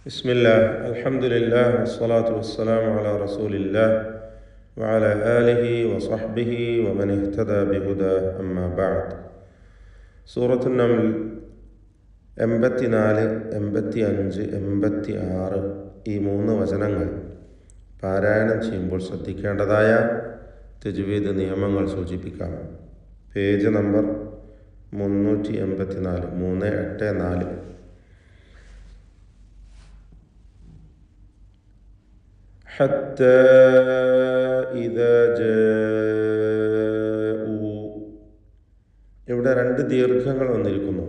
بسم الله الحمد لله والصلاة والسلام على رسول الله وعلى آله وصحبه ومن اهتدى بهداه أما بعد. സൂറത്തുൽ നംൽ 84, 85, 86 ഈ 3 വചനങ്ങൾ പാരായണം ചെയ്യുമ്പോൾ ശ്രദ്ധിക്കേണ്ടതായ തജ്വീദ് നിയമങ്ങൾ സൂചിപ്പിക്കാം. Page number 384, 384. حتى إذا جاءوا, ഇവിടെ 2 ദീർഘങ്ങൾ വന്നിരിക്കുന്നു.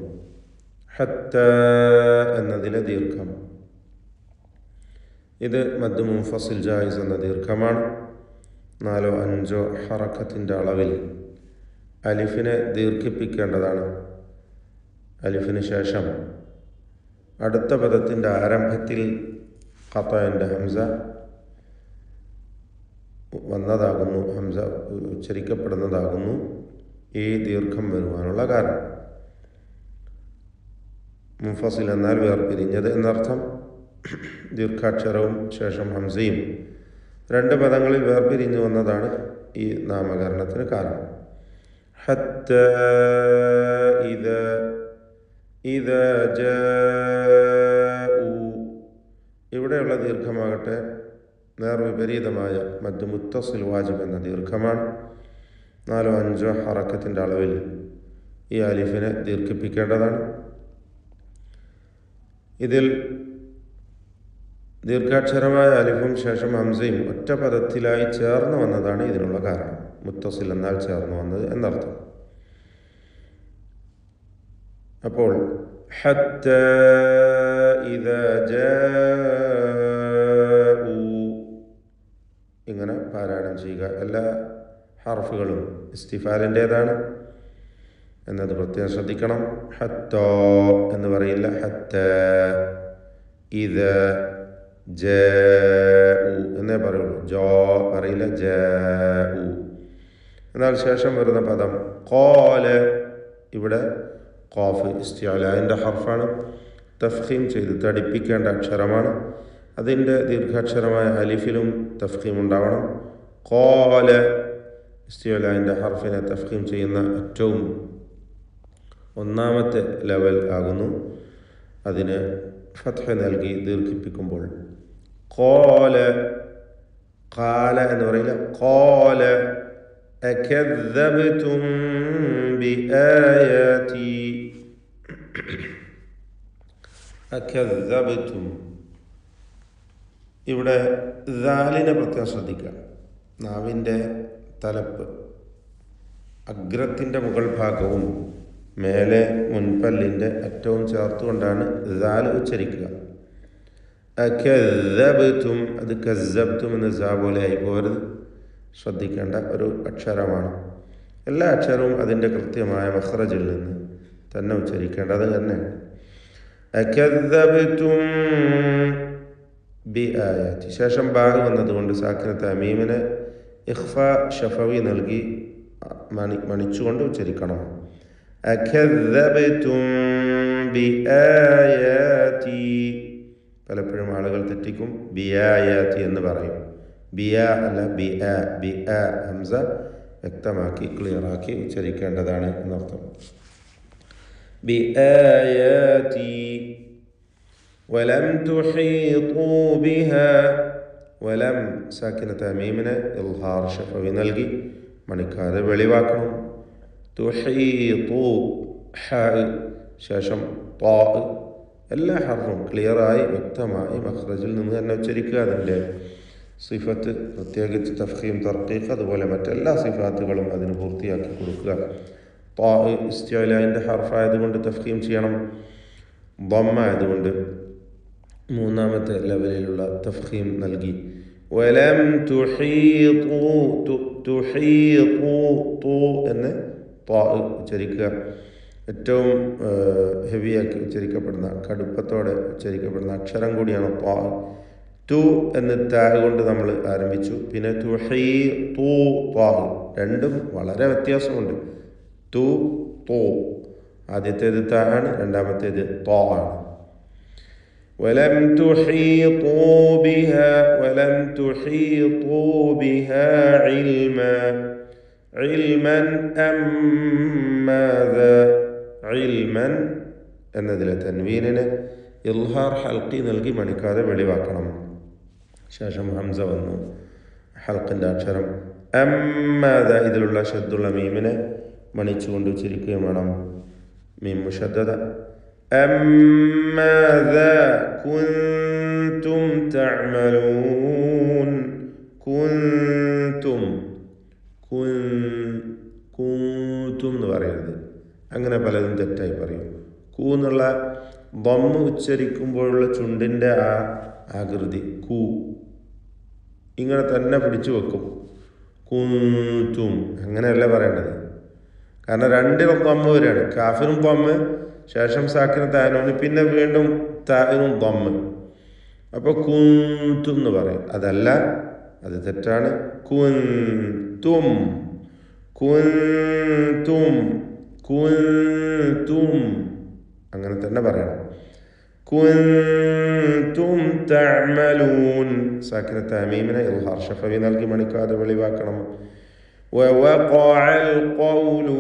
ഹത്ത എന്നതിലെ ദീർഘം, ഇത് മദ് മുൻഫസിൽ ജായിസ് എന്ന ദീർഘമാണ്. 4 or 5 ഹറക്കത്തിൻ്റെ അളവിൽ അലിഫിനെ ദീർഘിപ്പിക്കേണ്ടതാണ്. അലിഫിന് ശേഷം അടുത്ത പദത്തിൻ്റെ ആരംഭത്തിൽ ഖതഇൻ്റെ ഹംസ വന്നതാകുന്നു, ഹംസ ഉച്ചരിക്കപ്പെടുന്നതാകുന്നു ഈ ദീർഘം വരുവാനുള്ള കാരണം. മുൻഫസിൽ എന്നാൽ വേർപിരിഞ്ഞത് എന്നർത്ഥം. ദീർഘാക്ഷരവും ശേഷം ഹംസയും 2 പദങ്ങളിൽ വേർപിരിഞ്ഞു വന്നതാണ് ഈ നാമകരണത്തിന് കാരണം. ഹത്ത ഇദാ ജാഉ, ഇവിടെയുള്ള ദീർഘമാകട്ടെ നേർവിപരീതമായ മദ് മുത്തസിൽ വാജിബ് എന്ന ദീർഘമാണ്. 4 or 5 ഹറക്കത്തിൻ്റെ അളവിൽ ഈ അലിഫിനെ ദീർഘിപ്പിക്കേണ്ടതാണ്. ഇതിൽ ദീർഘാക്ഷരമായ അലിഫും ശേഷം ഹംസയും ഒറ്റ പദത്തിലായി ചേർന്ന് വന്നതാണ് ഇതിനുള്ള കാരണം. മുത്തസിൽ എന്നാൽ ചേർന്ന് വന്നത് എന്നർത്ഥം. അപ്പോൾ ഹത്ത ഇദാ ജാഉ ഇങ്ങനെ പാരായണം ചെയ്യുക. എല്ലാ ഹർഫുകളും ഇസ്തിഫാലിൻ്റേതാണ് എന്നത് പ്രത്യേകം ശ്രദ്ധിക്കണം. ഹത്തോ എന്ന് പറയില്ല, ഹത്ത ഇദാ ജാഉ എന്നേ പറയുള്ളൂ. ജോ പറയില്ല, ജാഉ. എന്നാൽ ശേഷം വരുന്ന പദം ഖാല, ഇവിടെ ഖാഫ് ഇസ്തിഅലാഇൻ്റെ ഹർഫാണ്. തഫ്ഖീം ചെയ്ത് തടിപ്പിക്കേണ്ട അക്ഷരമാണ്. അതിൻ്റെ ദീർഘാക്ഷരമായ അലിഫിലും തഫ്ഖീം ഉണ്ടാവണം. ഖാല ഇസ്തിഅലാഇൻ്റെ ഹർഫിനെ തഫ്ഖീം ചെയ്യുന്ന ഏറ്റവും 1ാമത്തെ ലെവൽ ആകുന്നു. അതിന് ഫത്ഹ നൽകി ദീർഘിപ്പിക്കുമ്പോൾ ഖാല, ഖാല എന്ന് പറയില്ല, ഖാല അകദ്ദബ്തും ബിആയാതി, അകദ്ദബ്തും. ഇവിടെ ദാലിനെ പ്രത്യേകം ശ്രദ്ധിക്കുക. നാവിൻ്റെ തലപ്പ് അഗ്രത്തിൻ്റെ മുകൾ ഭാഗവും മേലെ മുൻപല്ലിൻ്റെ അറ്റവും ചേർത്തുകൊണ്ടാണ് ദാൽ ഉച്ചരിക്കുക. അകദ്ദബ്തും, അത് കസ്സബ്തും എന്ന സാ പോലെ ആയി പോകരുത്, ശ്രദ്ധിക്കേണ്ട ഒരു അക്ഷരമാണ്. എല്ലാ അക്ഷരവും അതിൻ്റെ കൃത്യമായ മഖ്റജിൽ നിന്ന് തന്നെ ഉച്ചരിക്കേണ്ടത് തന്നെയാണ്. അകദ്ദബ്തും ബിആയാതി, ശേഷം ബാ വന്നതുകൊണ്ട് സാക്കിനത്ത് അമീമിനെ ഇഖ്ഫ ഷഫവി നൽകി മണിച്ചുകൊണ്ട് ഉച്ചരിക്കണം. അകദ്ദബ്തും ബിആയാതി, പലപ്പോഴും ആളുകൾ തെറ്റിക്കും, ബിആയാതി എന്ന് പറയും. ബിആ അല്ല, ബിആ. ബിആ ഹംസ വ്യക്തമാക്കി ക്ലിയറാക്കി ഉച്ചരിക്കേണ്ടതാണ് എന്നർത്ഥം. ബിആയാതി വലം തുഹീതു ബിഹാ, വലം സാക്കിനത്ത് അമീമിനെ ഇൽഹാർ ഷഫവി നൽകി മണിക്കാതെ വെളിവാക്കണം. തുഹീതു ഹ, ശേഷം ത്വാ, എല്ലാ ഹർഫും ക്ലിയറായി വ്യക്തമായി മഖ്റജിൽ നിന്ന് തന്നെ ഉച്ചരിക്കുക. അതിൻ്റെ സിഫത്ത് പ്രത്യേകിച്ച് തഫ്ഖീം, തർഖീഖ്, അതുപോലെ മറ്റെല്ലാ സിഫാത്തുകളും അതിന് പൂർത്തിയാക്കി കൊടുക്കുക. ത്വാ ഇസ്തിഅലാഇൻ്റെ ഹർഫായതുകൊണ്ട് തഫ്ഖീം ചെയ്യണം. ദമ്മ ആയതുകൊണ്ട് 3ാമത്തെ ലെവലിലുള്ള തഫ്ഖീം നൽകി. വലം തുഹീതു, തുഹീതു എന്ന് ത്വാ ഉച്ചരിക്കുക. ഏറ്റവും ഹെവിയാക്കി ഉച്ചരിക്കപ്പെടുന്ന, കടുപ്പത്തോടെ ഉച്ചരിക്കപ്പെടുന്ന അക്ഷരം കൂടിയാണ് ത്വാ. തു എന്ന് താ കൊണ്ട് നമ്മൾ ആരംഭിച്ചു. പിന്നെ തുഹീതു, ത്വാ, രണ്ടും വളരെ വ്യത്യാസമുണ്ട്. തു, തു, ആദ്യത്തേത് താ ആണ്, രണ്ടാമത്തേത് ത്വാ ആണ്. ولم تحيطوا بها علما أم ماذا علما എന്നതിലെ തൻവീനിന് ഇൽഹാർ ഹൽക്കി നൽകി മണിക്കാതെ വെളിവാക്കണം. ശേഷം ഹംസ വന്നു, ഹൽക്കിൻ്റെ അക്ഷരം. അമ്മാദ ഇതിലുള്ള ശദ്ദുള്ള മീമിനെ മണിച്ചുകൊണ്ട് ഉച്ചരിക്കുകയും വേണം. മീം മുശദ്ദദ. അമ്മാദ കുൻതും തഅമലൂൻ. കുൻതും എന്ന് പറയരുത്, അങ്ങനെ പലതും തെറ്റായി പറയും. കൂ എന്നുള്ള ദമ്മ് ഉച്ചരിക്കുമ്പോഴുള്ള ചുണ്ടിൻ്റെ ആ ആകൃതി കൂ ഇങ്ങനെ തന്നെ പിടിച്ചു വെക്കും. കുന്തും അങ്ങനെയല്ല പറയേണ്ടത്. കാരണം രണ്ടിനും ദമ്മ് വരികയാണ്. കാഫിനും ദമ്മ്, ശേഷം സാക്കിനും താനൂന്, പിന്നെ വീണ്ടും താനും ദമ്മ്. അപ്പോൾ കുന്തും എന്ന് പറയും. അതല്ല, അത് തെറ്റാണ്. കുന്തും കുന്തും കുന്തും അങ്ങനെ തന്നെ പറയണം. കുന്തും തഅമലൂൻ. സാക്കിന തമീമിനെ ഇൽഹാർ ഷഫവി നൽകി മണിക്കാതെ വെളിവാക്കണം. വവഖഅൽ ഖൗലു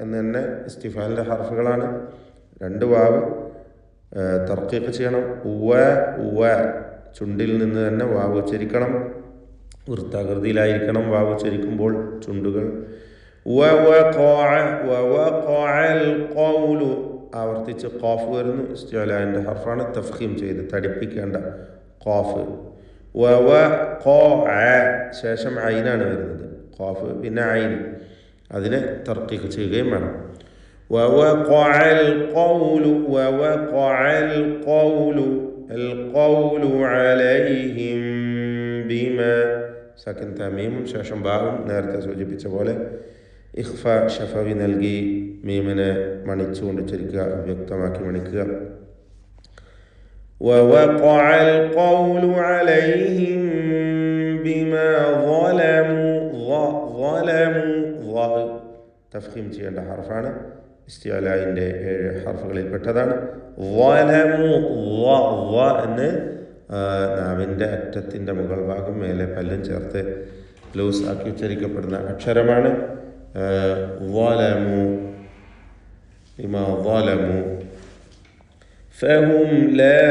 എന്ന് തന്നെ ഇസ്തിഫാലിൻ്റെ ഹർഫുകളാണ്. രണ്ട് വാവ് തർക്കീഖ് ചെയ്യണം. ചുണ്ടിൽ നിന്ന് തന്നെ വാവ് ഉച്ചരിക്കണം. വൃത്താകൃതിയിലായിരിക്കണം വാവ് ഉച്ചരിക്കുമ്പോൾ ചുണ്ടുകൾ. ആവർത്തിച്ച് ഖാഫ് വരുന്നു. ഇസ്തിഅലാന്റെ ഹർഫാണ്. തഫ്ഖീം ചെയ്ത് തടിപ്പിക്കേണ്ട ഖാഫ്. ശേഷം ഐനാണ് വരുന്നത്. ഖാഫ് പിന്നെ ഐൻ, അതിനെ തർക്കീഖ് ചെയ്യുകയും വേണം. സാക്കിൻ തമീമും ശേഷം ബാവും നേരത്തെ സൂചിപ്പിച്ച പോലെ ഇഖ്ഫ ഷഫവി നൽകി മീമിനെ മണിച്ചുകൊണ്ട് ഉച്ചരിക്കുക, വ്യക്തമാക്കി മണിക്കുക. ووقع القول عليهم بما ظلموا തഫ്ഖീം ചെയ്യേണ്ട ഹർഫാണ്. ഇസ്തിഅലായിൻ്റെ 7 ഹർഫുകളിൽ പെട്ടതാണ്. എന്ന് നാവിൻ്റെ അറ്റത്തിൻ്റെ മുകൾ ഭാഗം മേലെ പല്ലും ചേർത്ത് ലൂസ് ആക്കി ഉച്ചരിക്കപ്പെടുന്ന അക്ഷരമാണ്. فهم لا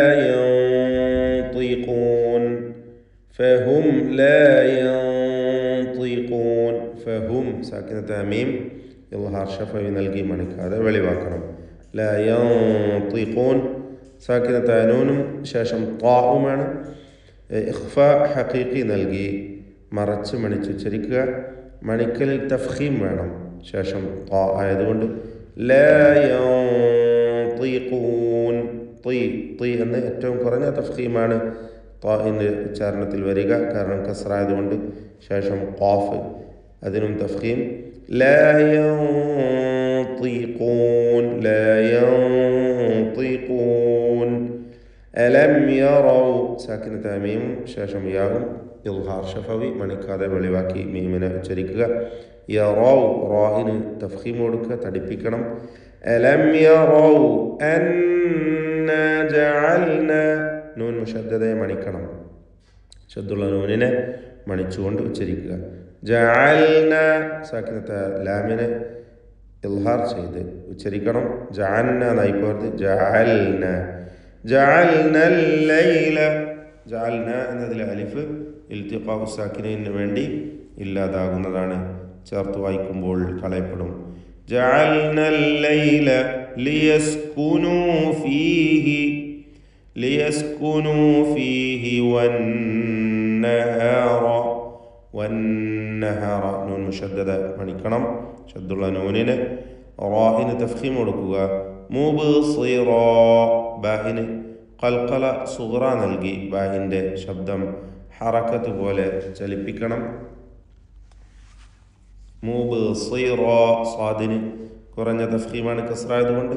ينطقون. فهم സാക്കിന തമീം ഇൽഹാർ ഷഫവി നൽകി മണിക്കാതെ വെളിവാക്കണം. ലാ യൻതിഖൂൻ സാക്കിന താനൂനും ശേഷം ത്വാഉമാണ്. ഇഖ്ഫ ഹഖീഖി നൽകി മറച്ച് മണിച്ചുച്ചരിക്കുക. മണിക്കലിൽ തഫ്ഖീം വേണം. ശേഷം ത്വാ ആയതുകൊണ്ട് ലാ യൻതിഖൂൻ. തി എന്ന് ഏറ്റവും കുറഞ്ഞ തഫ്ഖീമാണ് ത്വാഇൻ്റെ ഉച്ചാരണത്തിൽ വരിക. കാരണം കസ്റായതുകൊണ്ട്. ശേഷം ഖാഫ്, അതിനും തഫ്ഖീം. ലാ യൻതിഖൂൻ. അലം യറൗ സാക്കിന തമീം ശേഷം യാവും ഇൽഹാർ ഷഫവി മണിക്കാതെ വെളിവാക്കി മീമിനെ ഉച്ചരിക്കുക. യറൗ റാഇന് തഫ്ഖീം കൊടുക്കുക, തടിപ്പിക്കണം. അലം യറൗ അന്നാ ജഅൽന നൂൻ മുശദ്ദദയെ മണിക്കണം. ശദ്ദുള്ള നൂനിനെ മണിച്ചുകൊണ്ട് ഉച്ചരിക്കുക. ജഅൽന സാക്കിന ലാമിനെ ഇൽഹാർ ചെയ്ത് ഉച്ചരിക്കണം. ജഅൽന എന്നായി പോകരുത്. ജഅൽന ലൈല. ജഅൽന എന്നതിലെ അലിഫ് ഇൽതിഖാഉ സാക്കിനയിന് വേണ്ടി ഇല്ലാതാകുന്നതാണ്. ചേർത്ത് വായിക്കുമ്പോൾ കളയപ്പെടും. ജഅൽന ലൈല ലിയസ്കുനൂ ഫീഹി വന്നഹാറ നൂൻ മുശദ്ദദ മണിക്കണം. ശദ്ദുള്ള നൂനിന് റാഇന് തഫ്ഖീം കൊടുക്കുക. മുബ്സിറാ ബാഇന് ഖൽഖല സുഗ്റ നൽകി ബാഇൻ്റെ ശബ്ദം ഹറക്കത്ത് പോലെ ചലിപ്പിക്കണം. മുബ്സിറാ സ്വാദിന് കുറഞ്ഞ തഫ്ഖീമാണ് കസ്റായതുകൊണ്ട്.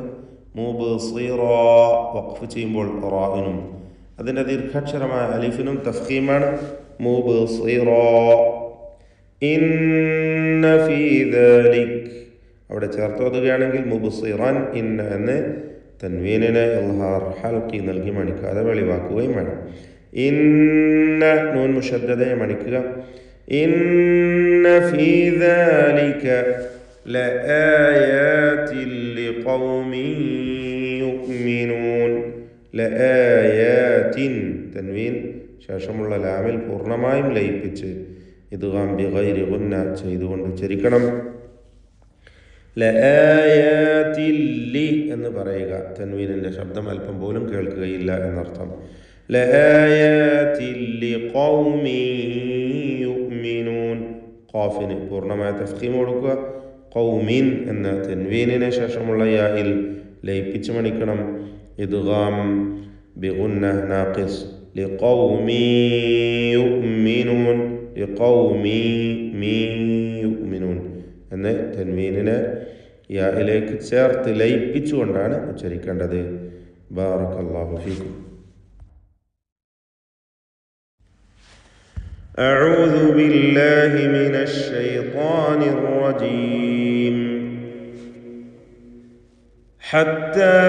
മുബ്സിറാ വഖഫ് ചെയ്യുമ്പോൾ റാഇനും അതിൻ്റെ ദീർഘാക്ഷരമായ അലിഫിനും തഫ്ഖീമാണ്. മുബ്സിറാ. ഇന്ന ഫീ ദാലിക് അവിടെ ചേർത്തോതുകയാണെങ്കിൽ മുബ്സിറൻ ഇന്ന എന്ന് തൻവീനിനെ ഇൽഹാർ ഹൽക്കി നൽകി മണിക്കാതെ വെളിവാക്കുകയും വേണം. ഇന്ന നൂൻ മുഷദ്ദദയെ മണിക്കുക. ഇന്ന ഫീ ദാലിക ലആയാതിൻ ലിഖൗമിൻ യുഅ്മിനൂൻ. ലആയാതിൻ തൻവീൻ ശേഷമുള്ള ലാമിൽ പൂർണ്ണമായും ലയിപ്പിച്ച് ഇദ്ഗാം ബിഗൈരി ഗുന്ന ചെയ്തുകൊണ്ട് ഉച്ചരിക്കണം. ലആയാതിൻ ലി എന്ന് പറയുക. തൻവീനിൻ്റെ ശബ്ദം അല്പം പോലും കേൾക്കുകയില്ല എന്നർത്ഥം. ലആയാതിൻ ലിഖൗമിൻ യുഅ്മിനൂൻ. ഖാഫിന് പൂർണ്ണമായ തഫ്ഖീം കൊടുക്കുക. ഖൗമിൻ എന്ന തൻവീനിന് ശേഷമുള്ള യായിൽ ലയിപ്പിച്ച് മണിക്കണം. ഇദ്ഗാം ബിഗുന്ന നാഖിസ്. ലിഖൗമിൻ യുഅ്മിനൂൻ. ലിഖൗമിൻ യുഅ്മിനൂൻ എന്ന് തൻവീനിനെ യായിലേക്ക് ചേർത്ത് ലയിപ്പിച്ചുകൊണ്ടാണ് ഉച്ചരിക്കേണ്ടത്. ബാറകല്ലാഹു ഫീക്കും. أعوذ بالله من الشيطان الرجيم. حتى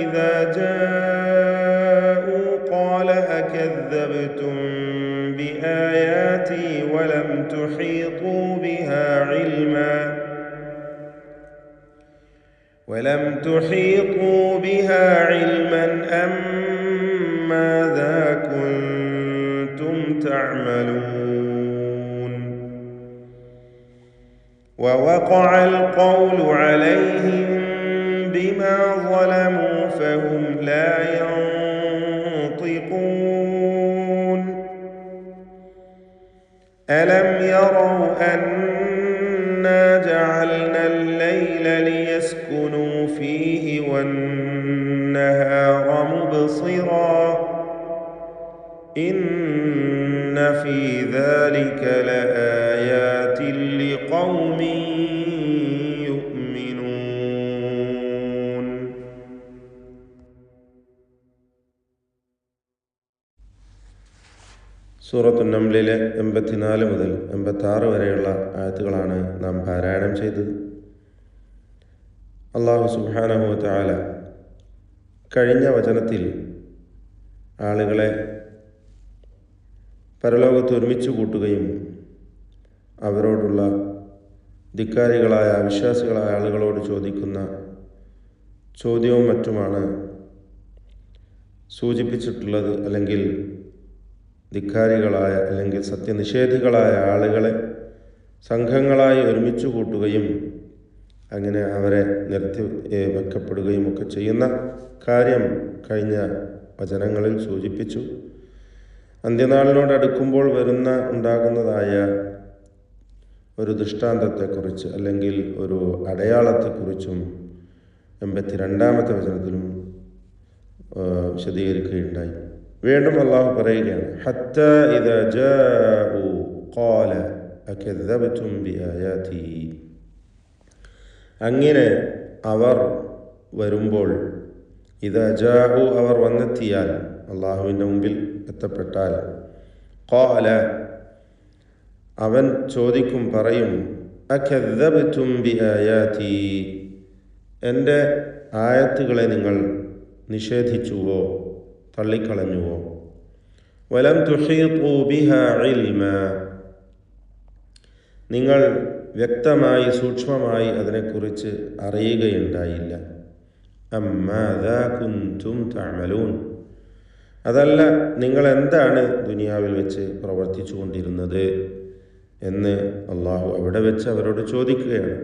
إذا جاءوا قال أكذبتم بآياتي ولم تحيطوا بها علما أم ماذا كنتم تعملون. ووقع القول عليهم بما ظلموا فهم لا ينطقون. ألم يروا أنا جعلنا الليل ليسكنوا فيه والنهار مبصرا إن في ذلك لآيات لقوم يؤمنون. സൂറത്തുൻ നംലിലെ 84 മുതൽ 86 വരെയുള്ള ആയത്തുകളാണ് നാം പാരായണം ചെയ്തത്. അല്ലാഹു സുബ്ഹാനഹു വ തആല കഴിഞ്ഞ വചനത്തിൽ ആളുകളെ പരലോകത്ത് ഒരുമിച്ച് കൂട്ടുകയും അവരോടുള്ള ധിക്കാരികളായ അവിശ്വാസികളായ ആളുകളോട് ചോദിക്കുന്ന ചോദ്യവും മറ്റുമാണ് സൂചിപ്പിച്ചിട്ടുള്ളത്. അല്ലെങ്കിൽ ധിക്കാരികളായ അല്ലെങ്കിൽ സത്യനിഷേധികളായ ആളുകളെ സംഘങ്ങളായി ഒരുമിച്ച് കൂട്ടുകയും അങ്ങനെ അവരെ നിർത്തി വെക്കപ്പെടുകയും ഒക്കെ ചെയ്യുന്ന കാര്യം കഴിഞ്ഞ വചനങ്ങളിൽ സൂചിപ്പിച്ചു. അന്ത്യനാളിനോടടുക്കുമ്പോൾ ഉണ്ടാകുന്നതായ ഒരു ദൃഷ്ടാന്തത്തെക്കുറിച്ച് അല്ലെങ്കിൽ ഒരു അടയാളത്തെക്കുറിച്ചും 82-ാമത്തെ വചനത്തിലും വിശദീകരിക്കുകയുണ്ടായി. വീണ്ടും അള്ളാഹു പറയുകയാണ്, ഹത്താ ഇദാ ജാഉ ഖാല അകദ്ദബ്തും ബിആയാതി. അങ്ങനെ അവർ വരുമ്പോൾ, ഇദാ ജാഉ അവർ വന്നെത്തിയാൽ, അള്ളാഹുവിൻ്റെ മുമ്പിൽ എത്തപ്പെട്ടാൽ, ഖാല അവൻ ചോദിക്കും, പറയും, അകദ്ദബ്തും ബിആയാതി, എൻ്റെ ആയത്തുകളെ നിങ്ങൾ നിഷേധിച്ചുവോ, തള്ളിക്കളഞ്ഞുവോ? വലം തുഹീതു ബിഹാ ഇൽമ, നിങ്ങൾ വ്യക്തമായി സൂക്ഷ്മമായി അതിനെക്കുറിച്ച് അറിയുകയുണ്ടായില്ല. അമ്മാദാ കുൻതും തഅമലൂൻ, അതല്ല നിങ്ങൾ എന്താണ് ദുനിയാവിൽ വെച്ച് പ്രവർത്തിച്ചു കൊണ്ടിരുന്നത് എന്ന് അള്ളാഹു അവിടെ വെച്ച് അവരോട് ചോദിക്കുകയാണ്.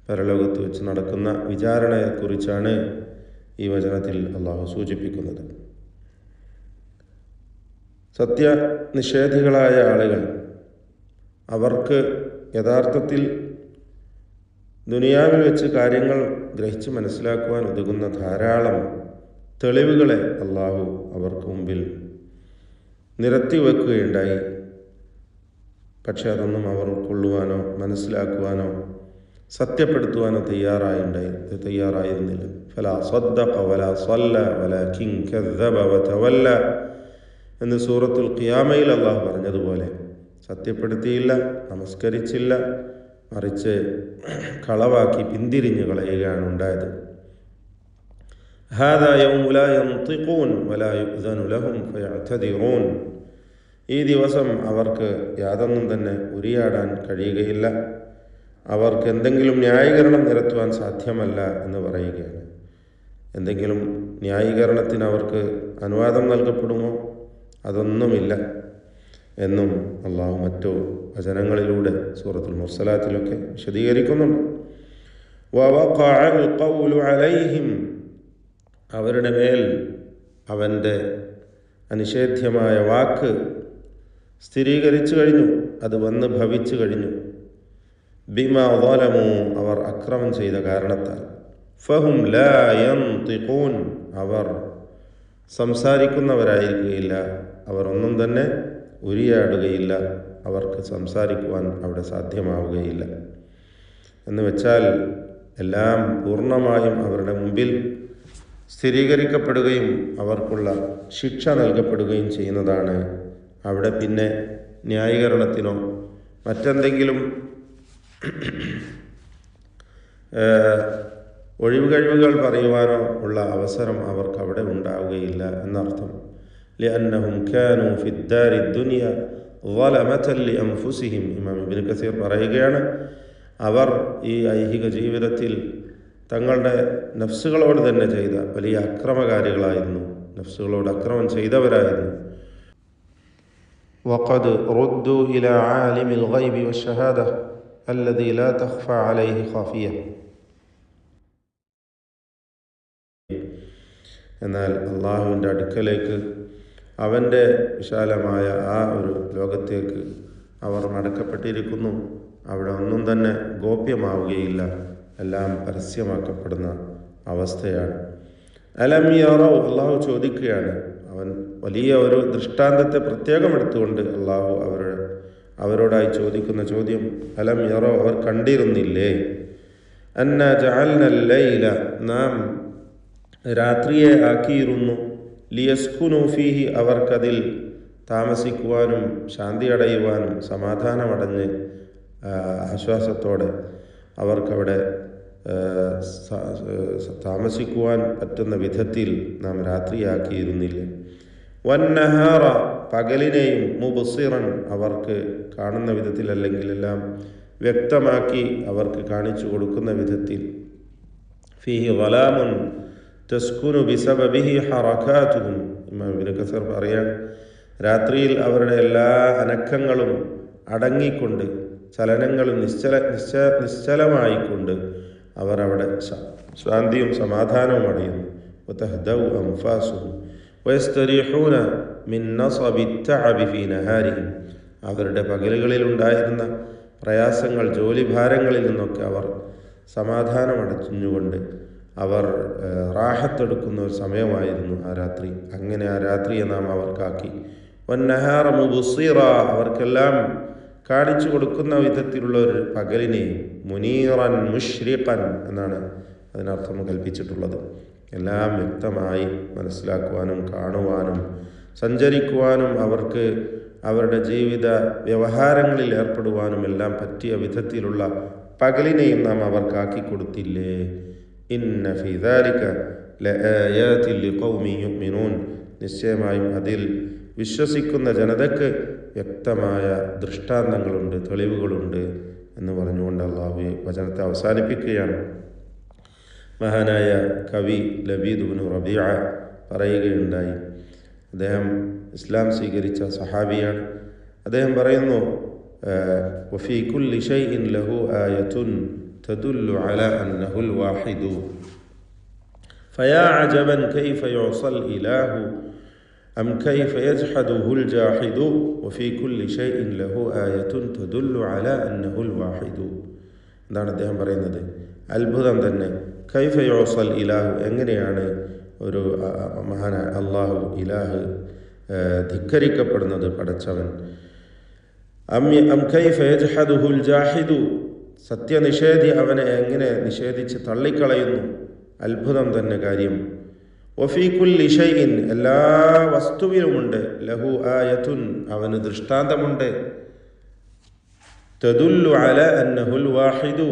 പരലോകത്ത് വെച്ച് നടക്കുന്ന വിചാരണയെക്കുറിച്ചാണ് ഈ വചനത്തിൽ അള്ളാഹു സൂചിപ്പിക്കുന്നത്. സത്യനിഷേധികളായ ആളുകൾ, അവർക്ക് യഥാർത്ഥത്തിൽ ദുനിയാവിൽ വെച്ച് കാര്യങ്ങൾ ഗ്രഹിച്ച് മനസ്സിലാക്കുവാൻ ഉതകുന്ന ധാരാളം തെളിവുകളെ അള്ളാഹു അവർക്ക് മുമ്പിൽ നിരത്തി വെക്കുകയുണ്ടായി. പക്ഷെ അതൊന്നും അവർ ഉൾക്കൊള്ളുവാനോ മനസ്സിലാക്കുവാനോ സത്യപ്പെടുത്തുവാനോ തയ്യാറായിരുന്നില്ല. ഫലാ സദ്ദഖ വലാ സല്ല വലാകിൻ കദ്ദബ വതവല്ല എന്ന് സൂറത്തുൽ ഖിയാമയിൽ അള്ളാഹു പറഞ്ഞതുപോലെ സത്യപ്പെടുത്തിയില്ല, നമസ്കരിച്ചില്ല, മറിച്ച് കളവാക്കി പിന്തിരിഞ്ഞു കളയുകയാണ് ഉണ്ടായത്. ഹാദാ യൗമു ലാ യൻതിഖൂൻ വലാ യുഅ്ദനു ലഹും ഫയഅ്തദിറൂൻ. ഈ ദിവസം അവർക്ക് യാതൊന്നും തന്നെ ഉരിയാടാൻ കഴിയുകയില്ല, അവർക്ക് എന്തെങ്കിലും ന്യായീകരണം നിരത്തുവാൻ സാധ്യമല്ല എന്ന് പറയുകയാണ്. എന്തെങ്കിലും ന്യായീകരണത്തിന് അവർക്ക് അനുവാദം നൽകപ്പെടുമോ? അതൊന്നുമില്ല എന്നും അള്ളാഹു മറ്റു വചനങ്ങളിലൂടെ സൂറത്തുൽ മുർസലാത്തിലൊക്കെ വിശദീകരിക്കുന്നുണ്ട്. വവഖഅൽ ഖൗലു അലൈഹിം, അവരുടെ മേൽ അവൻ്റെ അനിഷേധ്യമായ വാക്ക് സ്ഥിരീകരിച്ചു കഴിഞ്ഞു, അത് വന്ന് ഭവിച്ചു കഴിഞ്ഞു. ബിമാ ളലമു, അവർ അക്രമം ചെയ്ത കാരണത്താൽ. ഫഹും ലാ യൻതിഖൂൻ, അവർ സംസാരിക്കുന്നവരായിരിക്കുകയില്ല, അവർ ഒന്നും തന്നെ ഉരിയാടുകയില്ല, അവർക്ക് സംസാരിക്കുവാൻ അവിടെ സാധ്യമാവുകയില്ല. എന്ന് വെച്ചാൽ എല്ലാം പൂർണ്ണമായും അവരുടെ മുമ്പിൽ സ്ഥിരീകരിക്കപ്പെടുകയും അവർക്കുള്ള ശിക്ഷ നൽകപ്പെടുകയും ചെയ്യുന്നതാണ്. അവിടെ പിന്നെ ന്യായീകരണത്തിനോ മറ്റെന്തെങ്കിലും ഒഴിവുകഴിവുകൾ പറയുവാനോ ഉള്ള അവസരം അവർക്ക് അവിടെ ഉണ്ടാവുകയില്ല എന്നർത്ഥം. ലിഅന്നഹും കാനൂ ഫിദ്ദാരി ദുനിയ ളലമതൻ ലിഅൻഫുസിഹിം. ഇമാം ഇബ്നു കസീർ പറയുകയാണ്, അവർ ഈ ഐഹിക ജീവിതത്തിൽ തങ്ങളുടെ നഫ്സുകളോട് തന്നെ ചെയ്ത വലിയ അക്രമകാരികളായിരുന്നു, നഫ്സുകളോട് അക്രമം ചെയ്തവരായിരുന്നു. വഖദ് റുദ്ദു ഇലാ ആലിമിൽ ഗൈബി വശഹാദ അല്ലദീ ലാ തഖ്ഫ അലൈഹി ഖാഫിയ. എന്നാൽ അള്ളാഹുവിൻ്റെ അടുക്കലേക്ക്, അവൻ്റെ വിശാലമായ ആ ഒരു ലോകത്തേക്ക് അവർ മടക്കപ്പെട്ടിരിക്കുന്നു. അവിടെ ഒന്നും തന്നെ ഗോപ്യമാവുകയില്ല, എല്ലാം പരസ്യമാക്കപ്പെടുന്ന അവസ്ഥയാണ്. അലം യറൗ, അള്ളാഹു ചോദിക്കുകയാണ്. അവൻ വലിയ ഒരു ദൃഷ്ടാന്തത്തെ പ്രത്യേകം എടുത്തുകൊണ്ട് അള്ളാഹു അവരോടായി ചോദിക്കുന്ന ചോദ്യം, അലം യറൗ, അവർ കണ്ടിരുന്നില്ലേ? അന്നാ ജഅൽനൽ ലൈല, നാം രാത്രിയെ ആക്കിയിരുന്നു, ലിയസ്കുനു ഫീഹി, അവർക്കതിൽ താമസിക്കുവാനും ശാന്തി അടയുവാനും സമാധാനമടഞ്ഞ് ആശ്വാസത്തോടെ അവർക്കവിടെ താമസിക്കുവാൻ പറ്റുന്ന വിധത്തിൽ നാം രാത്രിയാക്കിയിരുന്നില്ല. വന്നഹാറ, പകലിനെയും മുബ്സിറൻ, അവർക്ക് കാണുന്ന വിധത്തിൽ, അല്ലെങ്കിൽ എല്ലാം വ്യക്തമാക്കി അവർക്ക് കാണിച്ചു കൊടുക്കുന്ന വിധത്തിൽ. ഫീഹി ളലാമുൻ തസ്കുനു ബിസബബിഹി ഹറകാതുഹും. ഇമാം ഇബ്നു കസീർ പറയാൻ, രാത്രിയിൽ അവരുടെ എല്ലാ അനക്കങ്ങളും അടങ്ങിക്കൊണ്ട്, ചലനങ്ങളും നിശ്ചലമായിക്കൊണ്ട് അവർ അവിടെ ശാന്തിയും സമാധാനവും അടയുന്നു. വതഹ്ദഉ അൻഫാസുഹും വയസ്തരീഹൂന മിൻ നസബി തഅബി ഫീ നഹാരിഹിം. അവരുടെ പകലുകളിൽ ഉണ്ടായിരുന്ന പ്രയാസങ്ങൾ, ജോലിഭാരങ്ങളിൽ നിന്നൊക്കെ അവർ സമാധാനമടഞ്ഞുകൊണ്ട് അവർ റാഹത്തെടുക്കുന്ന ഒരു സമയമായിരുന്നു ആ രാത്രി. അങ്ങനെ ആ രാത്രിയെ നാം അവർക്കാക്കി. വന്നഹാറ മുബ്സിറ, അവർക്കെല്ലാം കാണിച്ചു കൊടുക്കുന്ന വിധത്തിലുള്ള ഒരു പകലിനെയും, മുനീറൻ മുഷ്രിഖൻ എന്നാണ് അതിനർത്ഥം കൽപ്പിച്ചിട്ടുള്ളത്. എല്ലാം വ്യക്തമായി മനസ്സിലാക്കുവാനും കാണുവാനും സഞ്ചരിക്കുവാനും അവർക്ക് അവരുടെ ജീവിത വ്യവഹാരങ്ങളിൽ ഏർപ്പെടുവാനും എല്ലാം പറ്റിയ വിധത്തിലുള്ള പകലിനെയും നാം അവർക്കാക്കി കൊടുത്തില്ലേ? ഇന്ന ഫീ ദാലിക ലആയാതിൻ ലിഖൗമിൻ യുഅ്മിനൂൻ, നിശ്ചയമായും അതിൽ വിശ്വസിക്കുന്ന ജനതയ്ക്ക് വ്യക്തമായ ദൃഷ്ടാന്തങ്ങളുണ്ട്, തെളിവുകളുണ്ട് എന്ന് പറഞ്ഞുകൊണ്ട് അള്ളാഹു വചനത്തെ അവസാനിപ്പിക്കുകയാണ്. മഹാനായ കവി ലബീദ് ഇബ്നു റബീഅ പറയുകയുണ്ടായി. അദ്ദേഹം ഇസ്ലാം സ്വീകരിച്ച സഹാബിയാണ്. അദ്ദേഹം പറയുന്നു, വഫീ കുല്ലി ഷൈഇൻ ലഹു ആയത്തുൻ തദുല്ലു അലാ അന്നഹുൽ വാഹിദു ഫയാ അജബൻ കൈഫ യുഅസൽ ഇലാഹു അം കൈഫ യജ്ഹദുഹുൽ ജാഹിദു വഫീ കുല്ലി ഷൈഇൻ ലഹു ആയത്തുൻ തദുല്ലു അലാ അന്നഹുൽ വാഹിദു. എന്താണ് അദ്ദേഹം പറയുന്നത്? അത്ഭുതം തന്നെ. കൈഫ യുഅസൽ ഇലാഹു, എങ്ങനെയാണ് ഒരു മഹാനായ അള്ളാഹു ഇലാഹ് ധിക്കരിക്കപ്പെടുന്നത്, പടച്ചവൻ. അം കൈഫ യജ്ഹദുഹുൽ ജാഹിദു, സത്യനിഷേധി അവനെ എങ്ങനെ നിഷേധിച്ച് തള്ളിക്കളയുന്നു. അത്ഭുതം തന്നെ കാര്യം. വഫീ കുല്ലി ഷൈഇൻ, എല്ലാ വസ്തുവിലുമുണ്ട്, ലഹു ആയത്തുൻ, അവന് ദൃഷ്ടാന്തമുണ്ട്, തദുല്ലു അലാ അന്നഹുൽ വാഹിദു,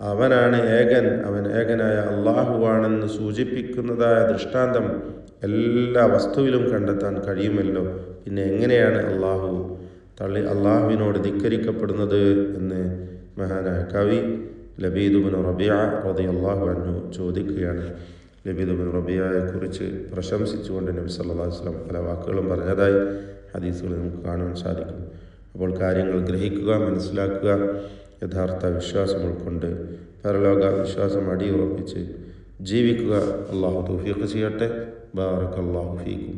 അവനാണ് ഏകൻ, അവൻ ഏകനായ അള്ളാഹുവാണെന്ന് സൂചിപ്പിക്കുന്നതായ ദൃഷ്ടാന്തം എല്ലാ വസ്തുവിലും കണ്ടെത്താൻ കഴിയുമല്ലോ. പിന്നെ എങ്ങനെയാണ് അള്ളാഹുവിനോട് ധിക്കരിക്കപ്പെടുന്നത് എന്ന് മഹാനായ കവി ലബീദ് ഇബ്നു റബീഅ റളിയല്ലാഹു അൻഹു ചോദിക്കുകയാണ്. ലബീദ് ഇബ്നു റബീഅയെക്കുറിച്ച് പ്രശംസിച്ചുകൊണ്ട് നബി സല്ലല്ലാഹു അലൈഹി വസല്ലം പല വാക്കുകളും പറഞ്ഞതായി ഹദീസുകളിൽ നമുക്ക് കാണുവാൻ സാധിക്കും. അപ്പോൾ കാര്യങ്ങൾ ഗ്രഹിക്കുക, മനസ്സിലാക്കുക, യഥാർത്ഥ വിശ്വാസം ഉൾക്കൊണ്ട് പരലോക വിശ്വാസം അടിയുറപ്പിച്ച് ജീവിക്കുക. അള്ളാഹു തൗഫീഖ് ചെയ്യട്ടെ. ബാറക്കല്ലാഹു ഫീക്കും.